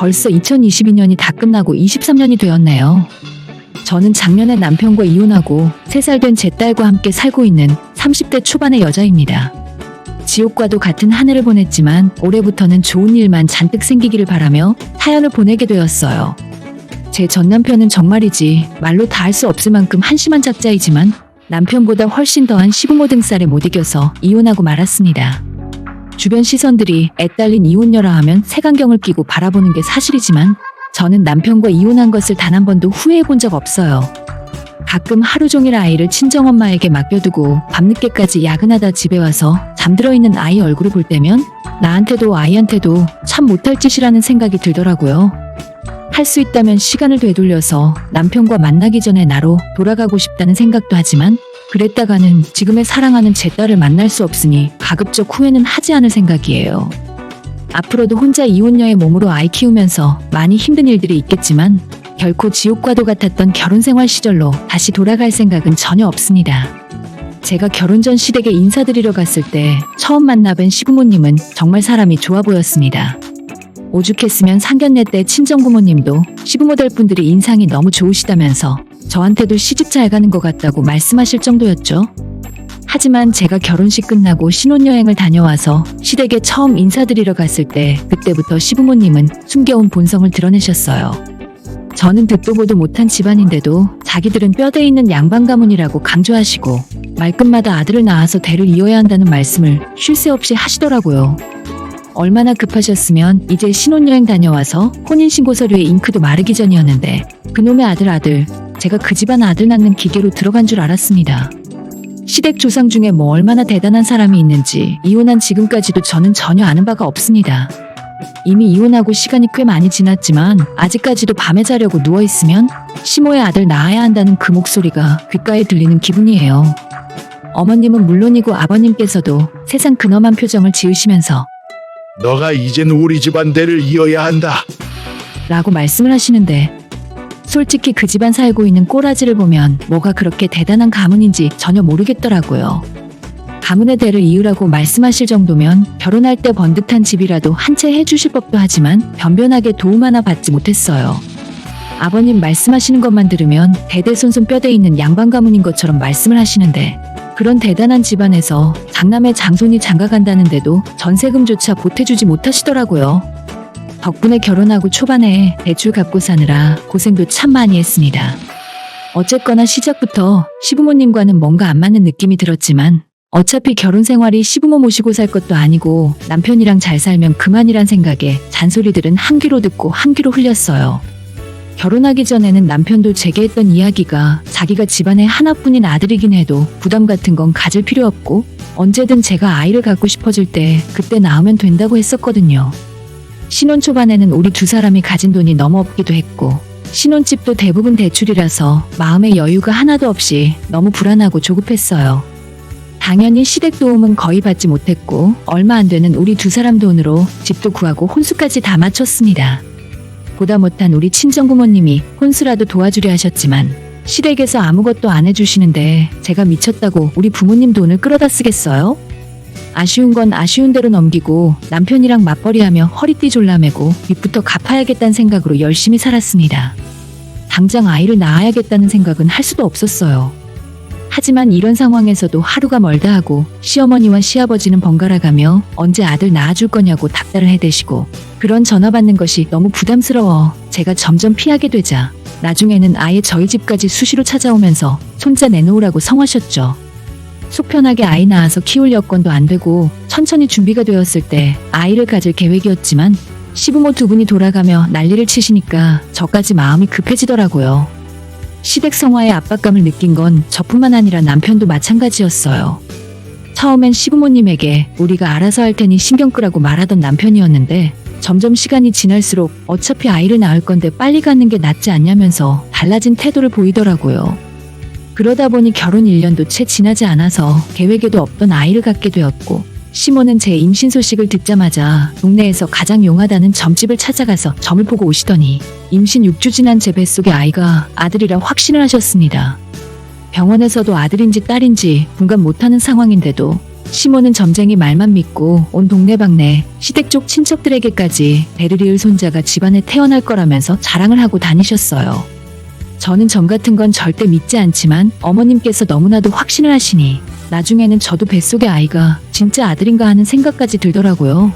벌써 2022년이 다 끝나고 23년이 되었네요. 저는 작년에 남편과 이혼하고 3살 된 제 딸과 함께 살고 있는 30대 초반의 여자입니다. 지옥과도 같은 한 해를 보냈지만 올해부터는 좋은 일만 잔뜩 생기기를 바라며 사연을 보내게 되었어요. 제 전 남편은 정말이지 말로 다 할 수 없을 만큼 한심한 작자이지만 남편보다 훨씬 더한 시부모 등살에 못 이겨서 이혼하고 말았습니다. 주변 시선들이 애딸린 이혼녀라 하면 색안경을 끼고 바라보는 게 사실이지만 저는 남편과 이혼한 것을 단 한 번도 후회해 본 적 없어요. 가끔 하루 종일 아이를 친정엄마에게 맡겨두고 밤늦게까지 야근하다 집에 와서 잠들어 있는 아이 얼굴을 볼 때면 나한테도 아이한테도 참 못할 짓이라는 생각이 들더라고요. 할 수 있다면 시간을 되돌려서 남편과 만나기 전에 나로 돌아가고 싶다는 생각도 하지만 그랬다가는 지금의 사랑하는 제 딸을 만날 수 없으니 가급적 후회는 하지 않을 생각이에요. 앞으로도 혼자 이혼녀의 몸으로 아이 키우면서 많이 힘든 일들이 있겠지만 결코 지옥과도 같았던 결혼생활 시절로 다시 돌아갈 생각은 전혀 없습니다. 제가 결혼 전 시댁에 인사드리러 갔을 때 처음 만나뵌 시부모님은 정말 사람이 좋아 보였습니다. 오죽했으면 상견례 때 친정부모님도 시부모될 분들이 인상이 너무 좋으시다면서 저한테도 시집 잘 가는 것 같다고 말씀하실 정도였죠. 하지만 제가 결혼식 끝나고 신혼여행을 다녀와서 시댁에 처음 인사드리러 갔을 때 그때부터 시부모님은 숨겨온 본성을 드러내셨어요. 저는 듣도 보도 못한 집안인데도 자기들은 뼈대 있는 양반 가문이라고 강조하시고 말끝마다 아들을 낳아서 대를 이어야 한다는 말씀을 쉴 새 없이 하시더라고요. 얼마나 급하셨으면 이제 신혼여행 다녀와서 혼인신고 서류에 잉크도 마르기 전이었는데 그놈의 아들 제가 그 집안 아들 낳는 기계로 들어간 줄 알았습니다. 시댁 조상 중에 뭐 얼마나 대단한 사람이 있는지 이혼한 지금까지도 저는 전혀 아는 바가 없습니다. 이미 이혼하고 시간이 꽤 많이 지났지만 아직까지도 밤에 자려고 누워있으면 시모의 아들 낳아야 한다는 그 목소리가 귓가에 들리는 기분이에요. 어머님은 물론이고 아버님께서도 세상 근엄한 표정을 지으시면서 너가 이젠 우리 집안 대를 이어야 한다. 라고 말씀을 하시는데 솔직히 그 집안 살고 있는 꼬라지를 보면 뭐가 그렇게 대단한 가문인지 전혀 모르겠더라고요. 가문의 대를 이으라고 말씀하실 정도면 결혼할 때 번듯한 집이라도 한 채 해주실 법도 하지만 변변하게 도움 하나 받지 못했어요. 아버님 말씀하시는 것만 들으면 대대손손 뼈대 있는 양반 가문인 것처럼 말씀을 하시는데 그런 대단한 집안에서 장남의 장손이 장가간다는데도 전세금조차 보태주지 못하시더라고요. 덕분에 결혼하고 초반에 대출 갚고 사느라 고생도 참 많이 했습니다. 어쨌거나 시작부터 시부모님과는 뭔가 안 맞는 느낌이 들었지만 어차피 결혼 생활이 시부모 모시고 살 것도 아니고 남편이랑 잘 살면 그만이란 생각에 잔소리들은 한 귀로 듣고 한 귀로 흘렸어요. 결혼하기 전에는 남편도 제게 했던 이야기가 자기가 집안에 하나뿐인 아들이긴 해도 부담 같은 건 가질 필요 없고 언제든 제가 아이를 갖고 싶어질 때 그때 낳으면 된다고 했었거든요. 신혼 초반에는 우리 두 사람이 가진 돈이 너무 없기도 했고 신혼집도 대부분 대출이라서 마음의 여유가 하나도 없이 너무 불안하고 조급했어요. 당연히 시댁 도움은 거의 받지 못했고 얼마 안 되는 우리 두 사람 돈으로 집도 구하고 혼수까지 다 마쳤습니다. 보다 못한 우리 친정부모님이 혼수라도 도와주려 하셨지만 시댁에서 아무것도 안 해주시는데 제가 미쳤다고 우리 부모님 돈을 끌어다 쓰겠어요? 아쉬운 건 아쉬운 대로 넘기고 남편이랑 맞벌이하며 허리띠 졸라매고 빚부터 갚아야겠다는 생각으로 열심히 살았습니다. 당장 아이를 낳아야겠다는 생각은 할 수도 없었어요. 하지만 이런 상황에서도 하루가 멀다 하고 시어머니와 시아버지는 번갈아가며 언제 아들 낳아줄 거냐고 닥달을 해대시고 그런 전화 받는 것이 너무 부담스러워 제가 점점 피하게 되자 나중에는 아예 저희 집까지 수시로 찾아오면서 손자 내놓으라고 성하셨죠. 속 편하게 아이 낳아서 키울 여건도 안 되고 천천히 준비가 되었을 때 아이를 가질 계획이었지만 시부모 두 분이 돌아가며 난리를 치시니까 저까지 마음이 급해지더라고요. 시댁 성화의 압박감을 느낀 건 저뿐만 아니라 남편도 마찬가지였어요. 처음엔 시부모님에게 우리가 알아서 할 테니 신경 끄라고 말하던 남편이었는데 점점 시간이 지날수록 어차피 아이를 낳을 건데 빨리 갖는 게 낫지 않냐면서 달라진 태도를 보이더라고요. 그러다 보니 결혼 1년도 채 지나지 않아서 계획에도 없던 아이를 갖게 되었고 시모는 제 임신 소식을 듣자마자 동네에서 가장 용하다는 점집을 찾아가서 점을 보고 오시더니 임신 6주 지난 제 뱃속의 아이가 아들이라 확신을 하셨습니다. 병원에서도 아들인지 딸인지 분간 못하는 상황인데도 시모는 점쟁이 말만 믿고 온 동네방네 시댁 쪽 친척들에게까지 배를 이을 손자가 집안에 태어날 거라면서 자랑을 하고 다니셨어요. 저는 점 같은 건 절대 믿지 않지만 어머님께서 너무나도 확신을 하시니 나중에는 저도 뱃속의 아이가 진짜 아들인가 하는 생각까지 들더라고요.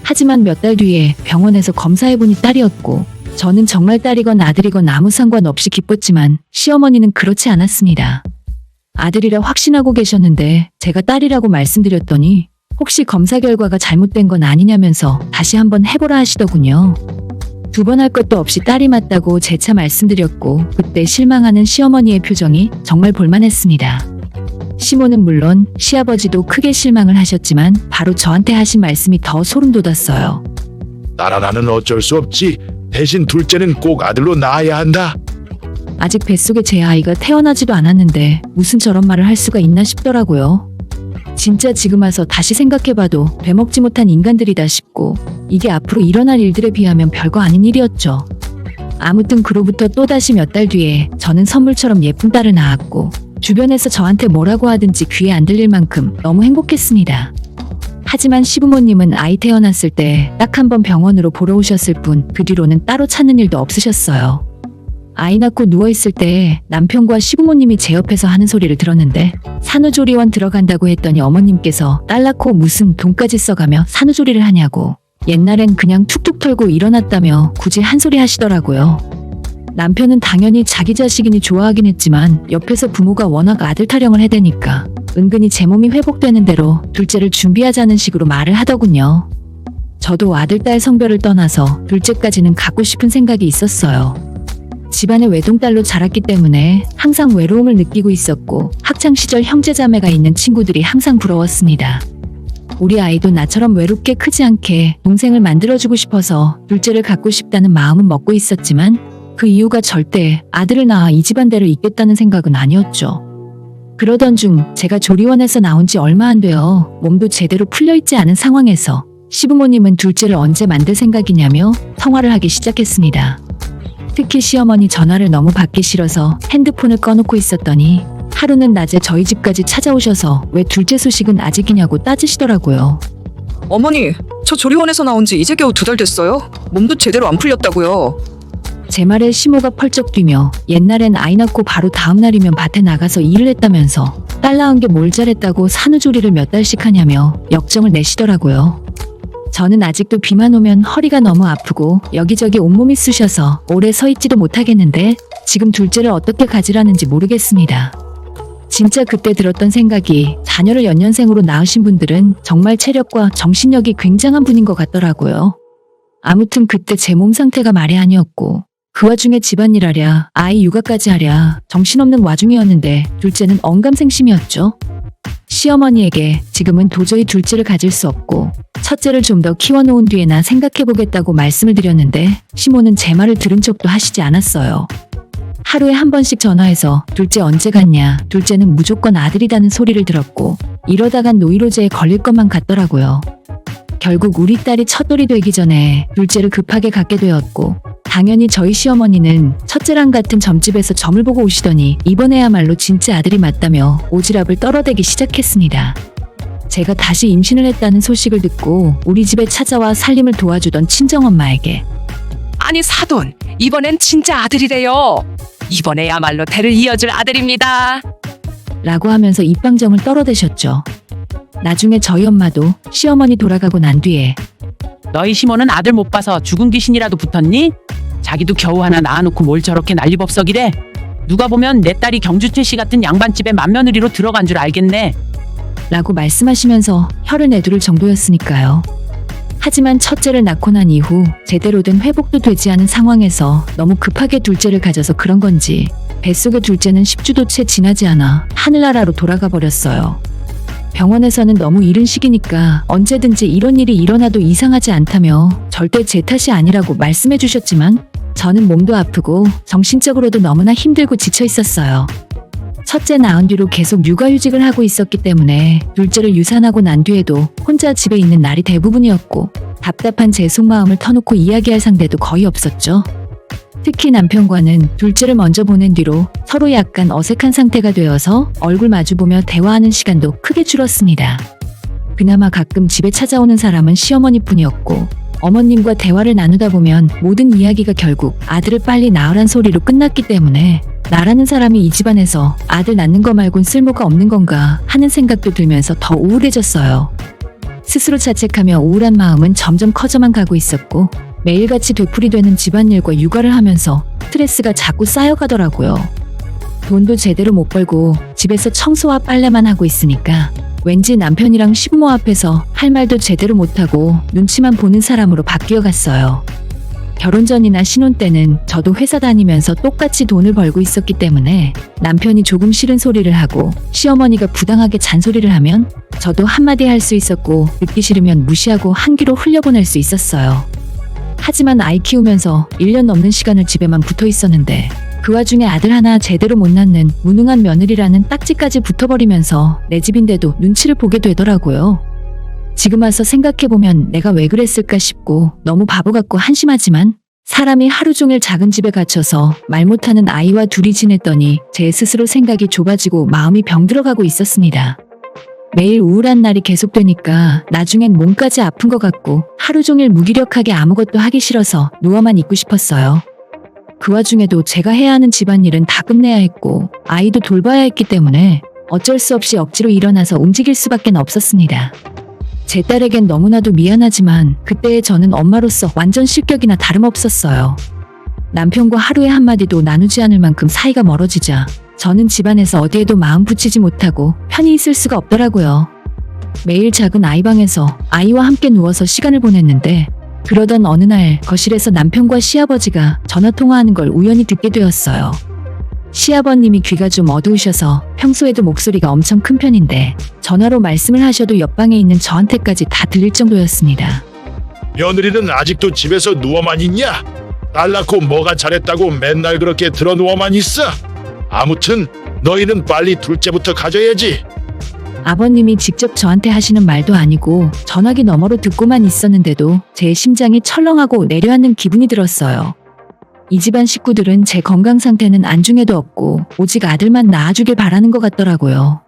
하지만 몇 달 뒤에 병원에서 검사해보니 딸이었고 저는 정말 딸이건 아들이건 아무 상관없이 기뻤지만 시어머니는 그렇지 않았습니다. 아들이라 확신하고 계셨는데 제가 딸이라고 말씀드렸더니 혹시 검사 결과가 잘못된 건 아니냐면서 다시 한번 해보라 하시더군요. 2번 할 것도 없이 딸이 맞다고 재차 말씀드렸고 그때 실망하는 시어머니의 표정이 정말 볼만했습니다. 시모는 물론 시아버지도 크게 실망을 하셨지만 바로 저한테 하신 말씀이 더 소름 돋았어요. 딸아, 나는 어쩔 수 없지. 대신 둘째는 꼭 아들로 낳아야 한다. 아직 뱃속에 제 아이가 태어나지도 않았는데 무슨 저런 말을 할 수가 있나 싶더라고요. 진짜 지금 와서 다시 생각해봐도 되먹지 못한 인간들이다 싶고 이게 앞으로 일어날 일들에 비하면 별거 아닌 일이었죠. 아무튼 그로부터 또다시 몇 달 뒤에 저는 선물처럼 예쁜 딸을 낳았고 주변에서 저한테 뭐라고 하든지 귀에 안 들릴 만큼 너무 행복했습니다. 하지만 시부모님은 아이 태어났을 때 딱 한 번 병원으로 보러 오셨을 뿐 그 뒤로는 따로 찾는 일도 없으셨어요. 아이 낳고 누워있을 때 남편과 시부모님이 제 옆에서 하는 소리를 들었는데 산후조리원 들어간다고 했더니 어머님께서 딸 낳고 무슨 돈까지 써가며 산후조리를 하냐고 옛날엔 그냥 툭툭 털고 일어났다며 굳이 한 소리 하시더라고요. 남편은 당연히 자기 자식이니 좋아하긴 했지만 옆에서 부모가 워낙 아들 타령을 해대니까 은근히 제 몸이 회복되는 대로 둘째를 준비하자는 식으로 말을 하더군요. 저도 아들 딸 성별을 떠나서 둘째까지는 갖고 싶은 생각이 있었어요. 집안의 외동딸로 자랐기 때문에 항상 외로움을 느끼고 있었고 학창시절 형제자매가 있는 친구들이 항상 부러웠습니다. 우리 아이도 나처럼 외롭게 크지 않게 동생을 만들어주고 싶어서 둘째를 갖고 싶다는 마음은 먹고 있었지만 그 이유가 절대 아들을 낳아 이 집안대로 잇겠다는 생각은 아니었죠. 그러던 중 제가 조리원에서 나온 지 얼마 안 되어 몸도 제대로 풀려있지 않은 상황에서 시부모님은 둘째를 언제 만들 생각이냐며 통화를 하기 시작했습니다. 특히 시어머니 전화를 너무 받기 싫어서 핸드폰을 꺼놓고 있었더니 하루는 낮에 저희 집까지 찾아오셔서 왜 둘째 소식은 아직이냐고 따지시더라고요. 어머니, 저 조리원에서 나온 지 이제 겨우 2달 됐어요. 몸도 제대로 안 풀렸다고요. 제 말에 시모가 펄쩍 뛰며 옛날엔 아이 낳고 바로 다음 날이면 밭에 나가서 일을 했다면서 딸 낳은 게 뭘 잘했다고 산후조리를 몇 달씩 하냐며 역정을 내시더라고요. 저는 아직도 비만 오면 허리가 너무 아프고 여기저기 온몸이 쑤셔서 오래 서 있지도 못하겠는데 지금 둘째를 어떻게 가지라는지 모르겠습니다. 진짜 그때 들었던 생각이 자녀를 연년생으로 낳으신 분들은 정말 체력과 정신력이 굉장한 분인 것 같더라고요. 아무튼 그때 제 몸 상태가 말이 아니었고 그 와중에 집안일 하랴 아이 육아까지 하랴 정신없는 와중이었는데 둘째는 언감생심이었죠. 시어머니에게 지금은 도저히 둘째를 가질 수 없고 첫째를 좀 더 키워놓은 뒤에나 생각해보겠다고 말씀을 드렸는데 시모는 제 말을 들은 척도 하시지 않았어요. 하루에 한 번씩 전화해서 둘째 언제 갔냐, 둘째는 무조건 아들이라는 소리를 들었고 이러다간 노이로제에 걸릴 것만 같더라고요. 결국 우리 딸이 첫돌이 되기 전에 둘째를 급하게 갖게 되었고 당연히 저희 시어머니는 첫째랑 같은 점집에서 점을 보고 오시더니 이번에야말로 진짜 아들이 맞다며 오지랖을 떨어대기 시작했습니다. 제가 다시 임신을 했다는 소식을 듣고 우리 집에 찾아와 살림을 도와주던 친정엄마에게 아니 사돈, 이번엔 진짜 아들이래요. 이번에야말로 대를 이어줄 아들입니다. 라고 하면서 입방정을 떨어대셨죠. 나중에 저희 엄마도 시어머니 돌아가고 난 뒤에 너희 시모는 아들 못 봐서 죽은 귀신이라도 붙었니? 자기도 겨우 하나 낳아놓고 뭘 저렇게 난리법석이래? 누가 보면 내 딸이 경주채 씨 같은 양반집에 맏며느리로 들어간 줄 알겠네. 라고 말씀하시면서 혀를 내두를 정도였으니까요. 하지만 첫째를 낳고 난 이후 제대로 된 회복도 되지 않은 상황에서 너무 급하게 둘째를 가져서 그런 건지 뱃속의 둘째는 10주도 채 지나지 않아 하늘나라로 돌아가 버렸어요. 병원에서는 너무 이른 시기니까 언제든지 이런 일이 일어나도 이상하지 않다며 절대 제 탓이 아니라고 말씀해 주셨지만 저는 몸도 아프고 정신적으로도 너무나 힘들고 지쳐 있었어요. 첫째 낳은 뒤로 계속 육아휴직을 하고 있었기 때문에 둘째를 유산하고 난 뒤에도 혼자 집에 있는 날이 대부분이었고 답답한 제 속마음을 터놓고 이야기할 상대도 거의 없었죠. 특히 남편과는 둘째를 먼저 보낸 뒤로 서로 약간 어색한 상태가 되어서 얼굴 마주보며 대화하는 시간도 크게 줄었습니다. 그나마 가끔 집에 찾아오는 사람은 시어머니뿐이었고 어머님과 대화를 나누다 보면 모든 이야기가 결국 아들을 빨리 낳으란 소리로 끝났기 때문에 나라는 사람이 이 집안에서 아들 낳는 거 말곤 쓸모가 없는 건가 하는 생각도 들면서 더 우울해졌어요. 스스로 자책하며 우울한 마음은 점점 커져만 가고 있었고 매일같이 되풀이되는 집안일과 육아를 하면서 스트레스가 자꾸 쌓여가더라고요. 돈도 제대로 못 벌고 집에서 청소와 빨래만 하고 있으니까 왠지 남편이랑 시부모 앞에서 할 말도 제대로 못하고 눈치만 보는 사람으로 바뀌어 갔어요. 결혼 전이나 신혼 때는 저도 회사 다니면서 똑같이 돈을 벌고 있었기 때문에 남편이 조금 싫은 소리를 하고 시어머니가 부당하게 잔소리를 하면 저도 한마디 할 수 있었고 듣기 싫으면 무시하고 한 귀로 흘려보낼 수 있었어요. 하지만 아이 키우면서 1년 넘는 시간을 집에만 붙어 있었는데 그 와중에 아들 하나 제대로 못 낳는 무능한 며느리라는 딱지까지 붙어버리면서 내 집인데도 눈치를 보게 되더라고요. 지금 와서 생각해보면 내가 왜 그랬을까 싶고 너무 바보 같고 한심하지만 사람이 하루 종일 작은 집에 갇혀서 말 못하는 아이와 둘이 지냈더니 제 스스로 생각이 좁아지고 마음이 병들어가고 있었습니다. 매일 우울한 날이 계속되니까 나중엔 몸까지 아픈 것 같고 하루 종일 무기력하게 아무것도 하기 싫어서 누워만 있고 싶었어요. 그 와중에도 제가 해야 하는 집안일은 다 끝내야 했고 아이도 돌봐야 했기 때문에 어쩔 수 없이 억지로 일어나서 움직일 수밖에 없었습니다. 제 딸에겐 너무나도 미안하지만 그때의 저는 엄마로서 완전 실격이나 다름없었어요. 남편과 하루에 한마디도 나누지 않을 만큼 사이가 멀어지자 저는 집안에서 어디에도 마음 붙이지 못하고 편히 있을 수가 없더라고요. 매일 작은 아이방에서 아이와 함께 누워서 시간을 보냈는데 그러던 어느 날 거실에서 남편과 시아버지가 전화통화하는 걸 우연히 듣게 되었어요. 시아버님이 귀가 좀 어두우셔서 평소에도 목소리가 엄청 큰 편인데 전화로 말씀을 하셔도 옆방에 있는 저한테까지 다 들릴 정도였습니다. 며느리는 아직도 집에서 누워만 있냐? 딸 낳고 뭐가 잘했다고 맨날 그렇게 들어 누워만 있어? 아무튼 너희는 빨리 둘째부터 가져야지. 아버님이 직접 저한테 하시는 말도 아니고 전화기 너머로 듣고만 있었는데도 제 심장이 철렁하고 내려앉는 기분이 들었어요. 이 집안 식구들은 제 건강 상태는 안중에도 없고 오직 아들만 낳아주길 바라는 것 같더라고요.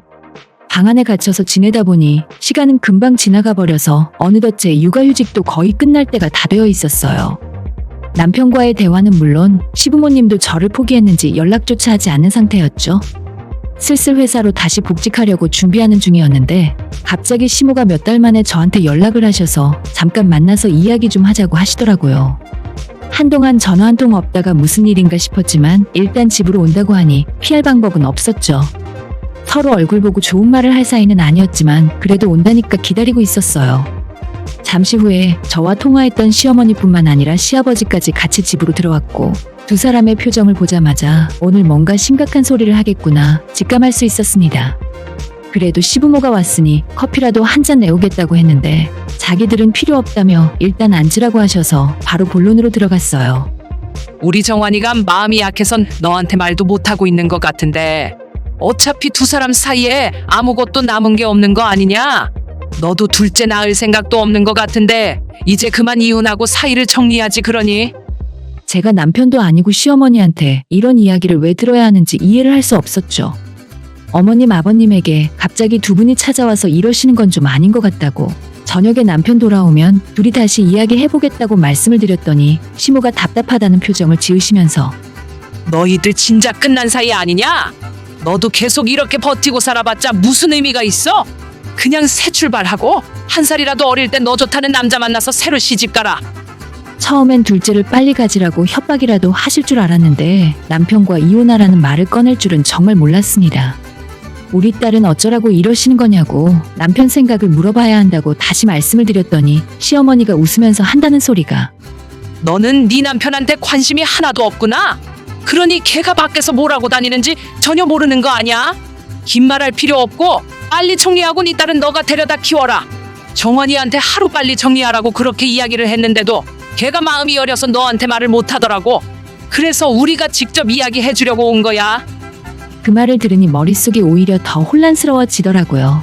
방 안에 갇혀서 지내다 보니 시간은 금방 지나가 버려서 어느덧 제 육아휴직도 거의 끝날 때가 다 되어 있었어요. 남편과의 대화는 물론 시부모님도 저를 포기했는지 연락조차 하지 않는 상태였죠. 슬슬 회사로 다시 복직하려고 준비하는 중이었는데 갑자기 시모가 몇 달 만에 저한테 연락을 하셔서 잠깐 만나서 이야기 좀 하자고 하시더라고요. 한동안 전화 한 통 없다가 무슨 일인가 싶었지만 일단 집으로 온다고 하니 피할 방법은 없었죠. 서로 얼굴 보고 좋은 말을 할 사이는 아니었지만 그래도 온다니까 기다리고 있었어요. 잠시 후에 저와 통화했던 시어머니뿐만 아니라 시아버지까지 같이 집으로 들어왔고 두 사람의 표정을 보자마자 오늘 뭔가 심각한 소리를 하겠구나 직감할 수 있었습니다. 그래도 시부모가 왔으니 커피라도 한 잔 내오겠다고 했는데 자기들은 필요 없다며 일단 앉으라고 하셔서 바로 본론으로 들어갔어요. 우리 정환이가 마음이 약해선 너한테 말도 못하고 있는 것 같은데 어차피 두 사람 사이에 아무것도 남은 게 없는 거 아니냐? 너도 둘째 낳을 생각도 없는 것 같은데 이제 그만 이혼하고 사이를 정리하지 그러니? 제가 남편도 아니고 시어머니한테 이런 이야기를 왜 들어야 하는지 이해를 할 수 없었죠. 어머님 아버님에게 갑자기 두 분이 찾아와서 이러시는 건 좀 아닌 것 같다고 저녁에 남편 돌아오면 둘이 다시 이야기해보겠다고 말씀을 드렸더니 시모가 답답하다는 표정을 지으시면서 너희들 진짜 끝난 사이 아니냐? 너도 계속 이렇게 버티고 살아봤자 무슨 의미가 있어? 그냥 새 출발하고 한 살이라도 어릴 때 너 좋다는 남자 만나서 새로 시집가라. 처음엔 둘째를 빨리 가지라고 협박이라도 하실 줄 알았는데 남편과 이혼하라는 말을 꺼낼 줄은 정말 몰랐습니다. 우리 딸은 어쩌라고 이러시는 거냐고 남편 생각을 물어봐야 한다고 다시 말씀을 드렸더니 시어머니가 웃으면서 한다는 소리가 너는 네 남편한테 관심이 하나도 없구나. 그러니 걔가 밖에서 뭘 하고 다니는지 전혀 모르는 거 아니야? 긴 말할 필요 없고 빨리 정리하고 네 딸은 너가 데려다 키워라. 정환이한테 하루 빨리 정리하라고 그렇게 이야기를 했는데도 걔가 마음이 여려서 너한테 말을 못하더라고. 그래서 우리가 직접 이야기해 주려고 온 거야. 그 말을 들으니 머릿속이 오히려 더 혼란스러워지더라고요.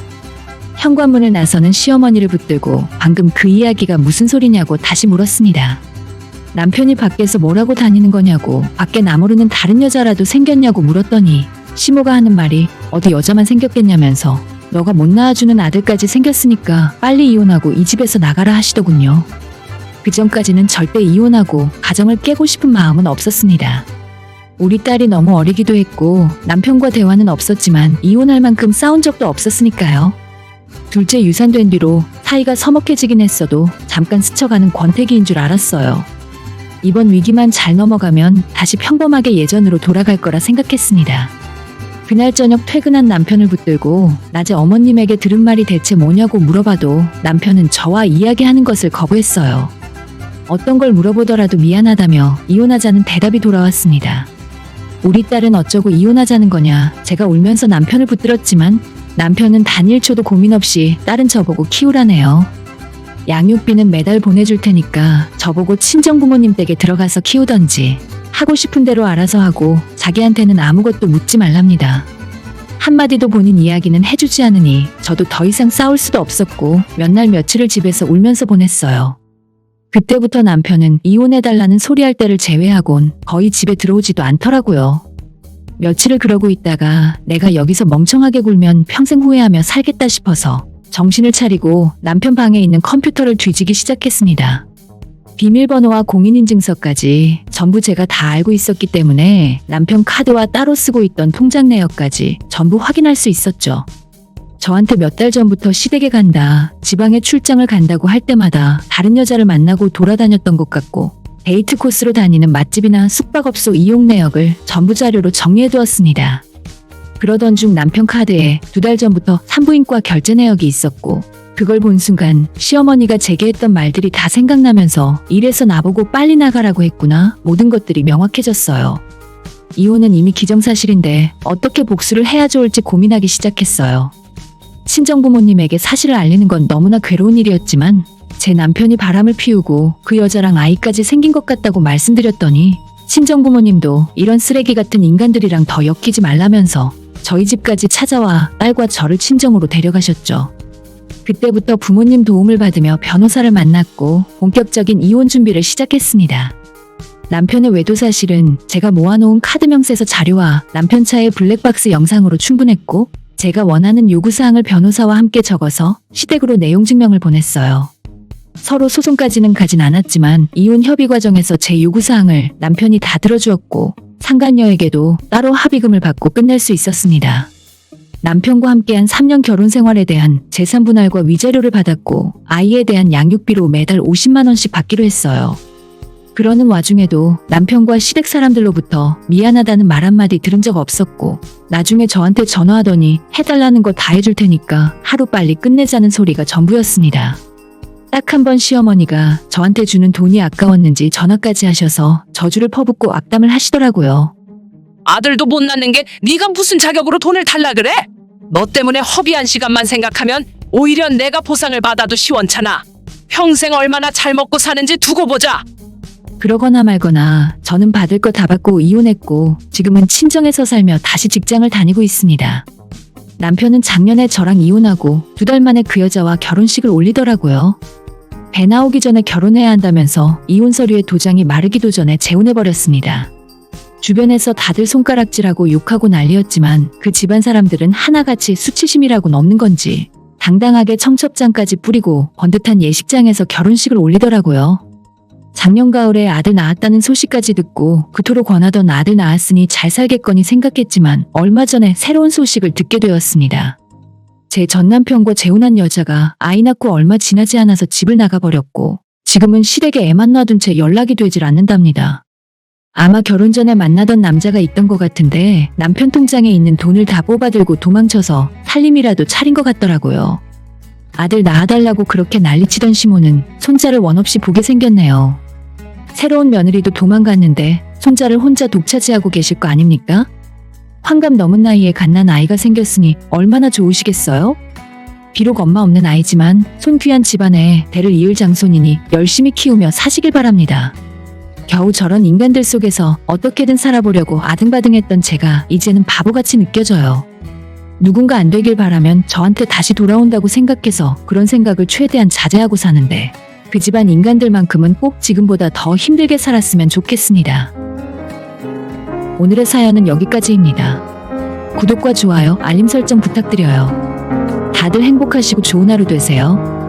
현관문을 나서는 시어머니를 붙들고 방금 그 이야기가 무슨 소리냐고 다시 물었습니다. 남편이 밖에서 뭐라고 다니는 거냐고, 밖에 나 모르는 다른 여자라도 생겼냐고 물었더니 시모가 하는 말이 어디 여자만 생겼겠냐면서 너가 못 낳아주는 아들까지 생겼으니까 빨리 이혼하고 이 집에서 나가라 하시더군요. 그전까지는 절대 이혼하고 가정을 깨고 싶은 마음은 없었습니다. 우리 딸이 너무 어리기도 했고 남편과 대화는 없었지만 이혼할 만큼 싸운 적도 없었으니까요. 둘째 유산된 뒤로 사이가 서먹해지긴 했어도 잠깐 스쳐가는 권태기인 줄 알았어요. 이번 위기만 잘 넘어가면 다시 평범하게 예전으로 돌아갈 거라 생각했습니다. 그날 저녁 퇴근한 남편을 붙들고 낮에 어머님에게 들은 말이 대체 뭐냐고 물어봐도 남편은 저와 이야기하는 것을 거부했어요. 어떤 걸 물어보더라도 미안하다며 이혼하자는 대답이 돌아왔습니다. 우리 딸은 어쩌고 이혼하자는 거냐, 제가 울면서 남편을 붙들었지만 남편은 단 1초도 고민 없이 딸은 저보고 키우라네요. 양육비는 매달 보내줄 테니까 저보고 친정부모님 댁에 들어가서 키우던지 하고 싶은 대로 알아서 하고 자기한테는 아무것도 묻지 말랍니다. 한마디도 본인 이야기는 해주지 않으니 저도 더 이상 싸울 수도 없었고 몇 날 며칠을 집에서 울면서 보냈어요. 그때부터 남편은 이혼해달라는 소리할 때를 제외하곤 거의 집에 들어오지도 않더라고요. 며칠을 그러고 있다가 내가 여기서 멍청하게 굴면 평생 후회하며 살겠다 싶어서 정신을 차리고 남편 방에 있는 컴퓨터를 뒤지기 시작했습니다. 비밀번호와 공인인증서까지 전부 제가 다 알고 있었기 때문에 남편 카드와 따로 쓰고 있던 통장 내역까지 전부 확인할 수 있었죠. 저한테 몇 달 전부터 시댁에 간다, 지방에 출장을 간다고 할 때마다 다른 여자를 만나고 돌아다녔던 것 같고 데이트 코스로 다니는 맛집이나 숙박업소 이용 내역을 전부 자료로 정리해두었습니다. 그러던 중 남편 카드에 2달 전부터 산부인과 결제 내역이 있었고 그걸 본 순간 시어머니가 제게 했던 말들이 다 생각나면서 이래서 나보고 빨리 나가라고 했구나, 모든 것들이 명확해졌어요. 이혼은 이미 기정사실인데 어떻게 복수를 해야 좋을지 고민하기 시작했어요. 친정부모님에게 사실을 알리는 건 너무나 괴로운 일이었지만 제 남편이 바람을 피우고 그 여자랑 아이까지 생긴 것 같다고 말씀드렸더니 친정부모님도 이런 쓰레기 같은 인간들이랑 더 엮이지 말라면서 저희 집까지 찾아와 딸과 저를 친정으로 데려가셨죠. 그때부터 부모님 도움을 받으며 변호사를 만났고 본격적인 이혼 준비를 시작했습니다. 남편의 외도 사실은 제가 모아놓은 카드 명세서 자료와 남편 차의 블랙박스 영상으로 충분했고 제가 원하는 요구사항을 변호사와 함께 적어서 시댁으로 내용 증명을 보냈어요. 서로 소송까지는 가진 않았지만 이혼 협의 과정에서 제 요구사항을 남편이 다 들어주었고 상간녀에게도 따로 합의금을 받고 끝낼 수 있었습니다. 남편과 함께한 3년 결혼 생활에 대한 재산 분할과 위자료를 받았고 아이에 대한 양육비로 매달 50만 원씩 받기로 했어요. 그러는 와중에도 남편과 시댁 사람들로부터 미안하다는 말 한마디 들은 적 없었고 나중에 저한테 전화하더니 해달라는 거 다 해줄 테니까 하루빨리 끝내자는 소리가 전부였습니다. 딱 한 번 시어머니가 저한테 주는 돈이 아까웠는지 전화까지 하셔서 저주를 퍼붓고 악담을 하시더라고요. 아들도 못 낳는 게 네가 무슨 자격으로 돈을 달라 그래? 너 때문에 허비한 시간만 생각하면 오히려 내가 보상을 받아도 시원찮아. 평생 얼마나 잘 먹고 사는지 두고 보자. 그러거나 말거나 저는 받을 거 다 받고 이혼했고 지금은 친정에서 살며 다시 직장을 다니고 있습니다. 남편은 작년에 저랑 이혼하고 2달 만에 그 여자와 결혼식을 올리더라고요. 배 나오기 전에 결혼해야 한다면서 이혼 서류의 도장이 마르기도 전에 재혼해버렸습니다. 주변에서 다들 손가락질하고 욕하고 난리였지만 그 집안 사람들은 하나같이 수치심이라고는 없는 건지 당당하게 청첩장까지 뿌리고 번듯한 예식장에서 결혼식을 올리더라고요. 작년 가을에 아들 낳았다는 소식까지 듣고 그토록 권하던 아들 낳았으니 잘 살겠거니 생각했지만 얼마 전에 새로운 소식을 듣게 되었습니다. 제 전남편과 재혼한 여자가 아이 낳고 얼마 지나지 않아서 집을 나가버렸고 지금은 시댁에 애만 놔둔 채 연락이 되질 않는답니다. 아마 결혼 전에 만나던 남자가 있던 것 같은데 남편 통장에 있는 돈을 다 뽑아들고 도망쳐서 살림이라도 차린 것 같더라고요. 아들 낳아달라고 그렇게 난리치던 시모는 손자를 원없이 보게 생겼네요. 새로운 며느리도 도망갔는데 손자를 혼자 독차지하고 계실 거 아닙니까? 환갑 넘은 나이에 갓난 아이가 생겼으니 얼마나 좋으시겠어요? 비록 엄마 없는 아이지만 손귀한 집안에 대를 이을 장손이니 열심히 키우며 사시길 바랍니다. 겨우 저런 인간들 속에서 어떻게든 살아보려고 아등바등했던 제가 이제는 바보같이 느껴져요. 누군가 안 되길 바라면 저한테 다시 돌아온다고 생각해서 그런 생각을 최대한 자제하고 사는데 그 집안 인간들만큼은 꼭 지금보다 더 힘들게 살았으면 좋겠습니다. 오늘의 사연은 여기까지입니다. 구독과 좋아요, 알림 설정 부탁드려요. 다들 행복하시고 좋은 하루 되세요.